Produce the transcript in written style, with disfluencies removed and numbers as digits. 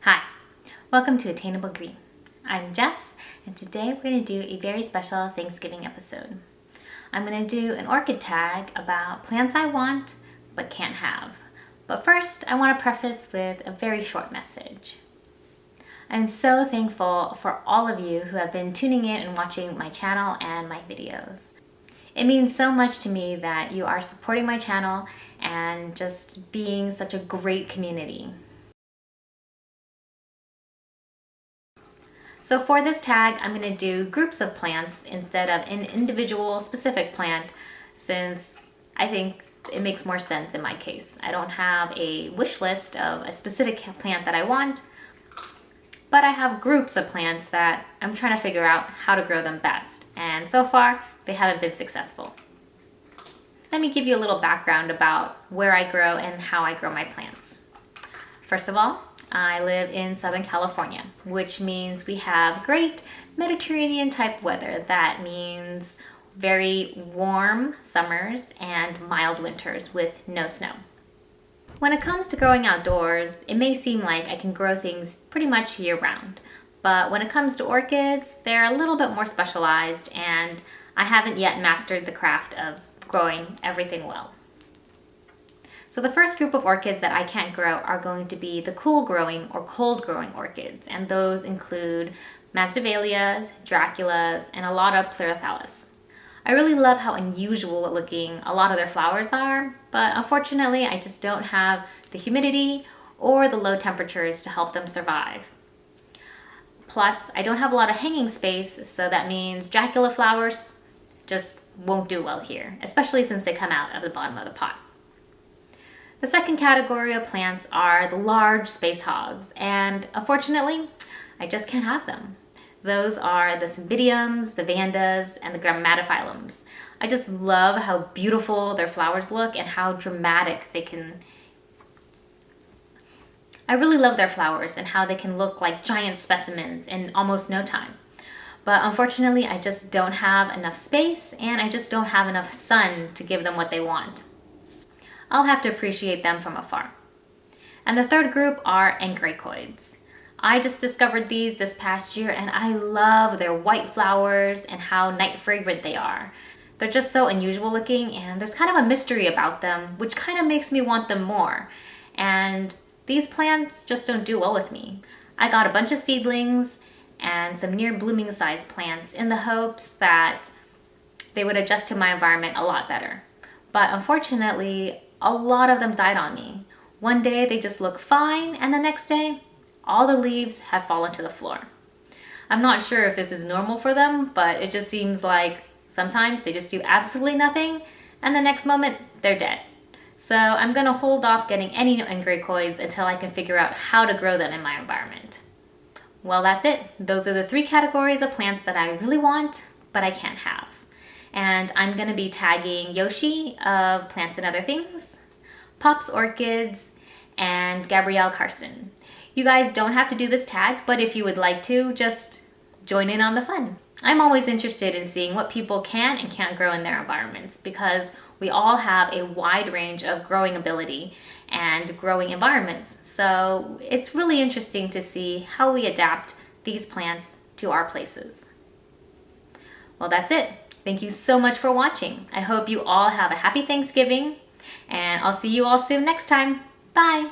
Hi, welcome to Attainable Green. I'm Jess, and today we're going to do a very special Thanksgiving episode. I'm going to do an orchid tag about plants I want but can't have. But first, I want to preface with a very short message. I'm so thankful for all of you who have been tuning in and watching my channel and my videos. It means so much to me that you are supporting my channel and just being such a great community. So for this tag, I'm going to do groups of plants instead of an individual specific plant, since I think it makes more sense in my case. I don't have a wish list of a specific plant that I want, but I have groups of plants that I'm trying to figure out how to grow them best. And so far, they haven't been successful. Let me give you a little background about where I grow and how I grow my plants. First of all, I live in Southern California, which means we have great Mediterranean type weather. That means very warm summers and mild winters with no snow. When it comes to growing outdoors, it may seem like I can grow things pretty much year round, but when it comes to orchids, they're a little bit more specialized, and I haven't yet mastered the craft of growing everything well. So the first group of orchids that I can't grow are going to be the cool growing or cold growing orchids, and those include Masdevallias, Draculas, and a lot of Pleurophallis. I really love how unusual looking a lot of their flowers are, but unfortunately I just don't have the humidity or the low temperatures to help them survive. Plus, I don't have a lot of hanging space, so that means Dracula flowers just won't do well here, especially since they come out of the bottom of the pot. The second category of plants are the large space hogs, and unfortunately, I just can't have them. Those are the Cymbidiums, the Vandas, and the Grammatophyllums. I just love how beautiful their flowers look and how dramatic they can. I really love their flowers and how they can look like giant specimens in almost no time. But unfortunately, I just don't have enough space, and I just don't have enough sun to give them what they want. I'll have to appreciate them from afar. And the third group are Angraecoids. I just discovered these this past year, and I love their white flowers and how night fragrant they are. They're just so unusual looking, and there's kind of a mystery about them, which kind of makes me want them more. And these plants just don't do well with me. I got a bunch of seedlings and some near blooming size plants in the hopes that they would adjust to my environment a lot better. But unfortunately, a lot of them died on me. One day they just look fine, and the next day, all the leaves have fallen to the floor. I'm not sure if this is normal for them, but it just seems like sometimes they just do absolutely nothing, and the next moment, they're dead. So I'm gonna hold off getting any Angraecoids until I can figure out how to grow them in my environment. Well, that's it. Those are the three categories of plants that I really want, but I can't have. And I'm going to be tagging Yoshi of Plants and Other Things, Pop's Orchids, and Gabrielle Carson. You guys don't have to do this tag, but if you would like to, just join in on the fun. I'm always interested in seeing what people can and can't grow in their environments, because we all have a wide range of growing ability and growing environments. So it's really interesting to see how we adapt these plants to our places. Well, that's it. Thank you so much for watching. I hope you all have a happy Thanksgiving, and I'll see you all soon next time. Bye!